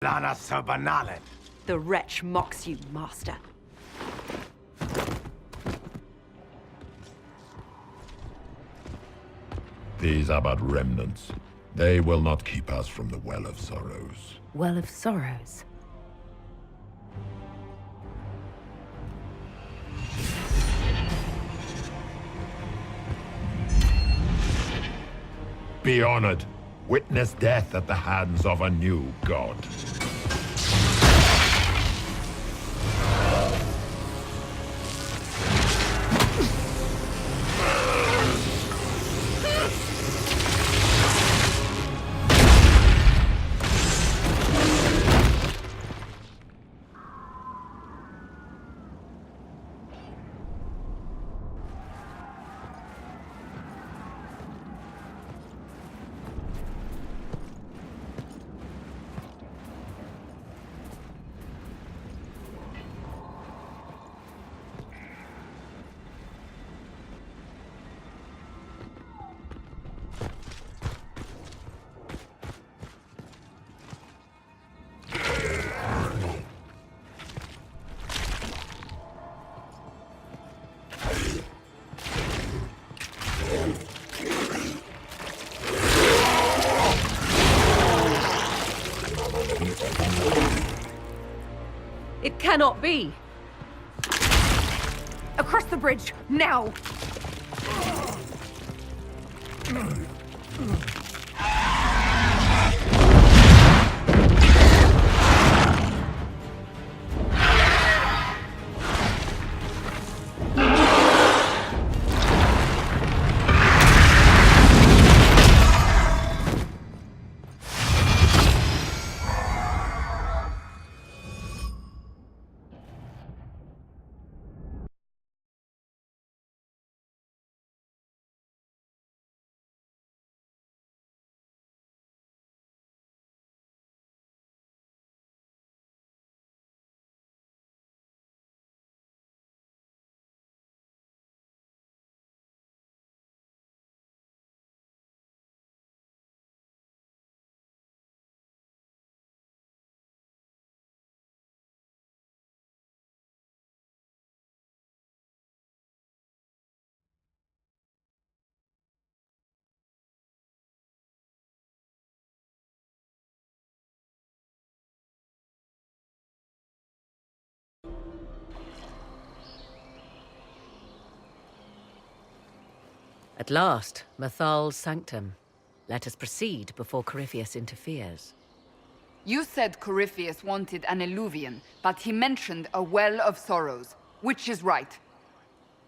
Lana Sabanale. The wretch mocks you, master. These are but remnants. They will not keep us from the Well of Sorrows. Well of Sorrows. Be honored. Witness death at the hands of a new god. It cannot be! Across the bridge, now! At last, Mathal's sanctum. Let us proceed before Corypheus interferes. You said Corypheus wanted an eluvian, but he mentioned a Well of Sorrows. Which is right?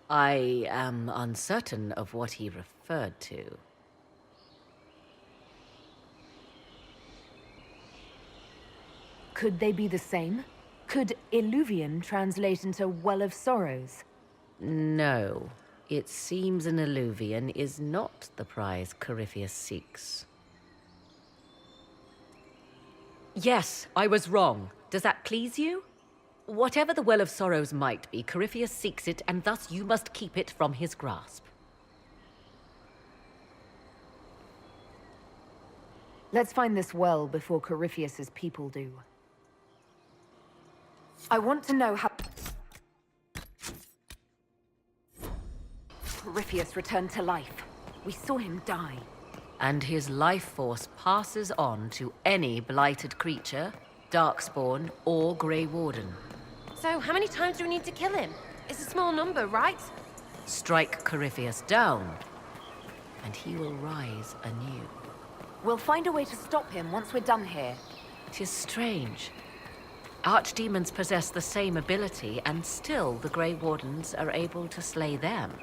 I am uncertain of what he referred to. Could they be the same? Could eluvian translate into Well of Sorrows? No. It seems an eluvian is not the prize Corypheus seeks. Yes, I was wrong. Does that please you? Whatever the Well of Sorrows might be, Corypheus seeks it, and thus you must keep it from his grasp. Let's find this well before Corypheus's people do. I want to know how Corypheus returned to life. We saw him die. And his life force passes on to any blighted creature, darkspawn, or Grey Warden. So, how many times do we need to kill him? It's a small number, right? Strike Corypheus down, and he will rise anew. We'll find a way to stop him once we're done here. 'Tis strange. Archdemons possess the same ability, and still the Grey Wardens are able to slay them.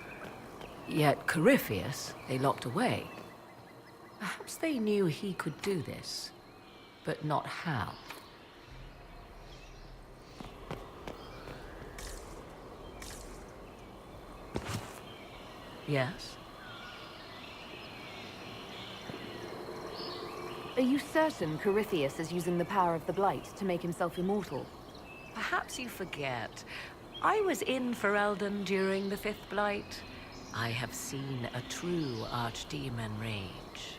Yet Corypheus, they locked away. Perhaps they knew he could do this, but not how. Yes? Are you certain Corypheus is using the power of the Blight to make himself immortal? Perhaps you forget. I was in Ferelden during the Fifth Blight. I have seen a true archdemon rage.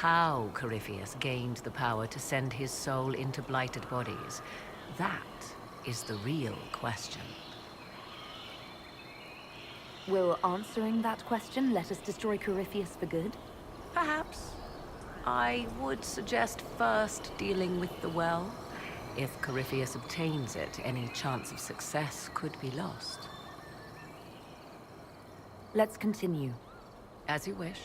How Corypheus gained the power to send his soul into blighted bodies, that is the real question. Will answering that question let us destroy Corypheus for good? Perhaps. I would suggest first dealing with the well. If Corypheus obtains it, any chance of success could be lost. Let's continue. As you wish.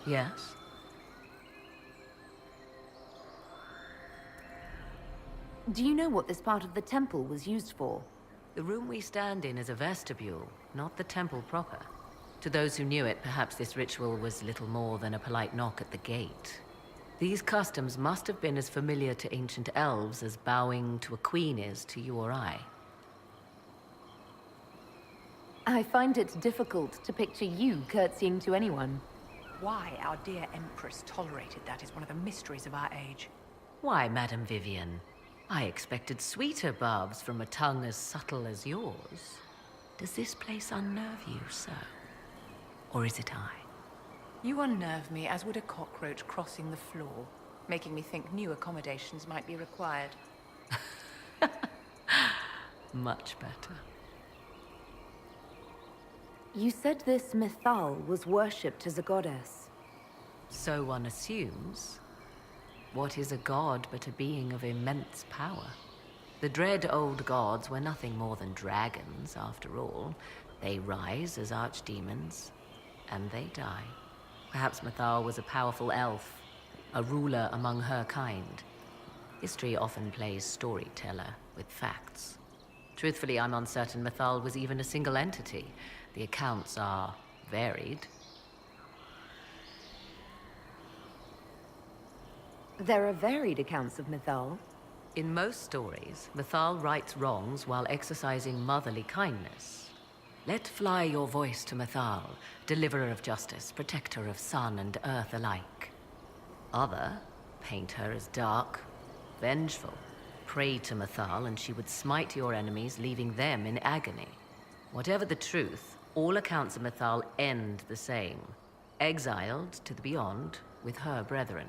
Yes? Do you know what this part of the temple was used for? The room we stand in is a vestibule, not the temple proper. To those who knew it, perhaps this ritual was little more than a polite knock at the gate. These customs must have been as familiar to ancient elves as bowing to a queen is to you or I. I find it difficult to picture you curtsying to anyone. Why our dear Empress tolerated that is one of the mysteries of our age. Why, Madame Vivian? I expected sweeter barbs from a tongue as subtle as yours. Does this place unnerve you so? Or is it I? You unnerve me as would a cockroach crossing the floor, making me think new accommodations might be required. Much better. You said this Mythal was worshipped as a goddess. So one assumes. What is a god but a being of immense power? The dread old gods were nothing more than dragons, after all. They rise as archdemons, and they die. Perhaps Mythal was a powerful elf, a ruler among her kind. History often plays storyteller with facts. Truthfully, I'm uncertain Mythal was even a single entity. The accounts are varied. There are varied accounts of Mythal. In most stories, Mythal rights wrongs while exercising motherly kindness. Let fly your voice to Mythal, deliverer of justice, protector of sun and earth alike. Other paint her as dark, vengeful. Pray to Mythal and she would smite your enemies, leaving them in agony. Whatever the truth, all accounts of Mythal end the same. Exiled to the beyond with her brethren.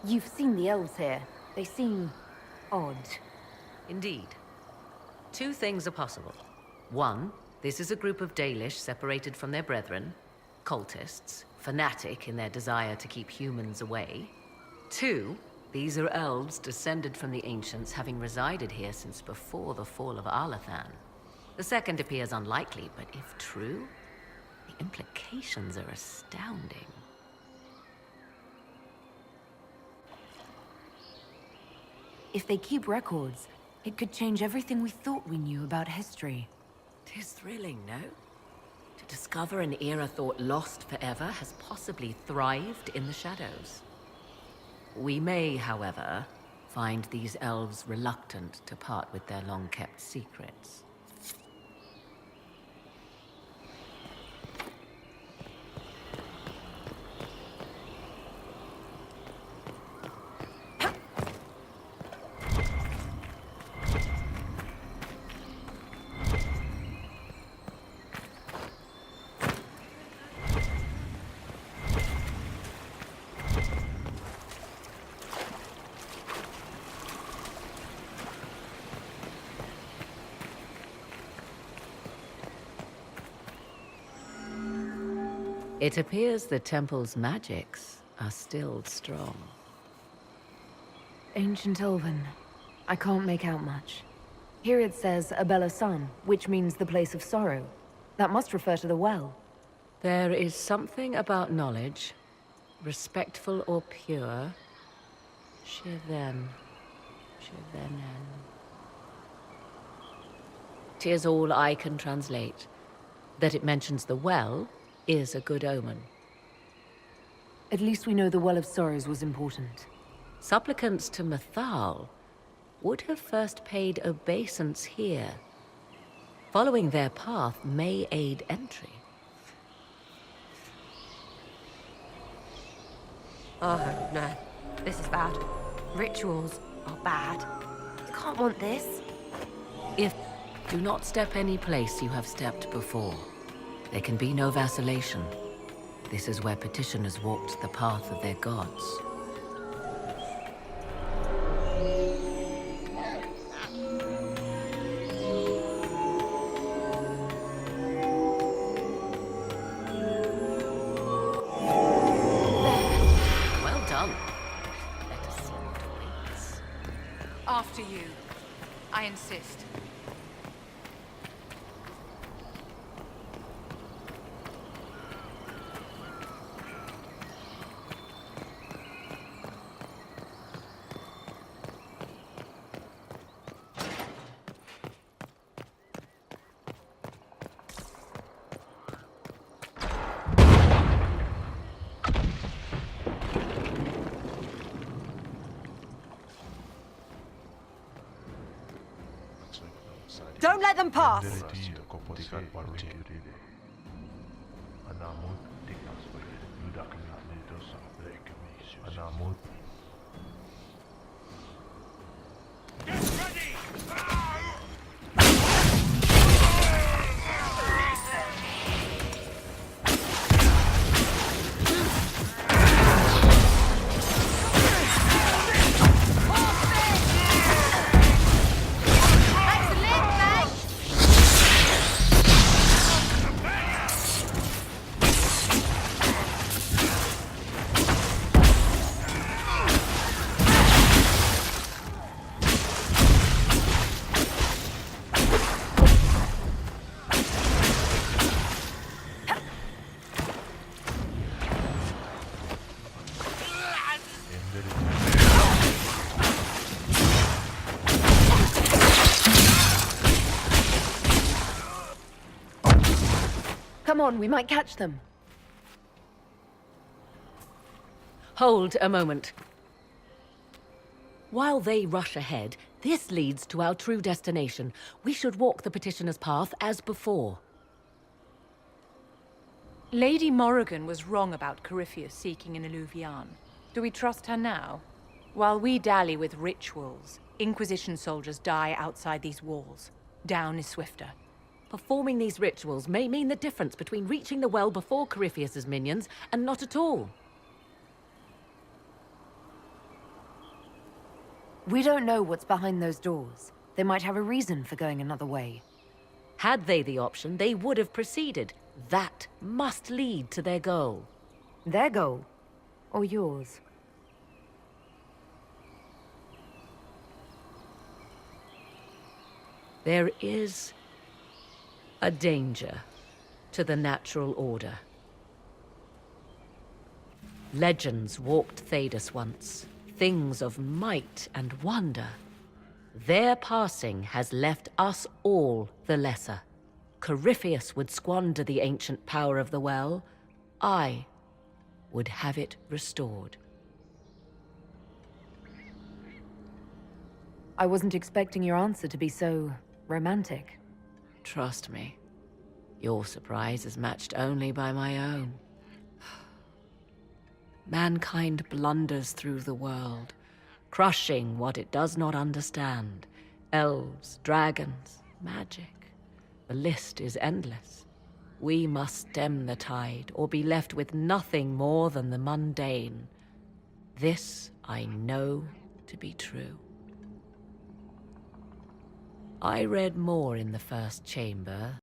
You've seen the elves here. They seem odd. Indeed. Two things are possible. One, this is a group of Dalish separated from their brethren, cultists, fanatic in their desire to keep humans away. Two, these are elves descended from the ancients, having resided here since before the fall of Arlathan. The second appears unlikely, but if true, the implications are astounding. If they keep records, it could change everything we thought we knew about history. 'Tis thrilling, no? To discover an era thought lost forever has possibly thrived in the shadows. We may, however, find these elves reluctant to part with their long-kept secrets. It appears the temple's magics are still strong. Ancient Elven. I can't make out much. Here it says Abella Sun, which means the place of sorrow. That must refer to the well. There is something about knowledge, respectful or pure. Shiven. Shivenen. 'Tis all I can translate. That it mentions the well is a good omen. At least we know the Well of Sorrows was important. Supplicants to Mathal would have first paid obeisance here. Following their path may aid entry. Oh, no. This is bad. Rituals are bad. You can't want this. Do not step any place you have stepped before. There can be no vacillation. This is where petitioners walked the path of their gods. Well done. Let us see what awaits. After you. I insist. Don't let them pass! Come on, we might catch them. Hold a moment. While they rush ahead, this leads to our true destination. We should walk the petitioner's path as before. Lady Morrigan was wrong about Corypheus seeking an Illuvian. Do we trust her now? While we dally with rituals, Inquisition soldiers die outside these walls. Down is swifter. Performing these rituals may mean the difference between reaching the well before Corypheus's minions and not at all. We don't know what's behind those doors. They might have a reason for going another way. Had they the option, they would have proceeded. That must lead to their goal. Their goal? Or yours? There is a danger to the natural order. Legends walked Thedas once, things of might and wonder. Their passing has left us all the lesser. Corypheus would squander the ancient power of the well. I would have it restored. I wasn't expecting your answer to be so romantic. Trust me, your surprise is matched only by my own. Mankind blunders through the world, crushing what it does not understand. Elves, dragons, magic. The list is endless. We must stem the tide, or be left with nothing more than the mundane. This I know to be true. I read more in the first chamber